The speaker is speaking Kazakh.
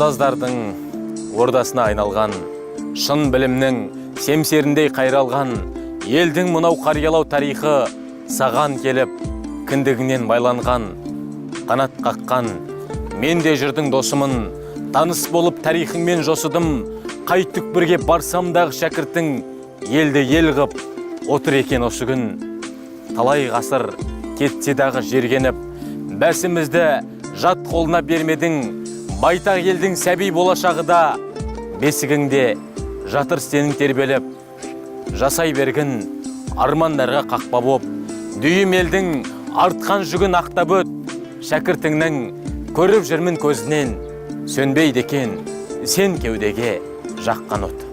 ұстаздардың ордасына айналған, шын білімнің семсеріндей қайралған, елдің мынау қариялау тарихы саған келіп, кіндігінен байланған, қанат қаққан, мен де жүрдің досымын, таныс болып тарихыңмен жосыдым, қай түкпірге барсамдағы шәкіртің, елді ел қып, отыр екен осы күн. Талай ғасыр кетсе дағы жергеніп, бәсімізді жат қолына бермедің, байтақ елдің сәби болашағы да, бесігіңде жатыр сенің тербеліп, жасай бергін армандарға қақпа боп, дүйім елдің артқан жүгін ақтап өт, шәкіртіңнің көріп жүрмін көзінен, сөнбейді екен сен кеудеге жаққан от.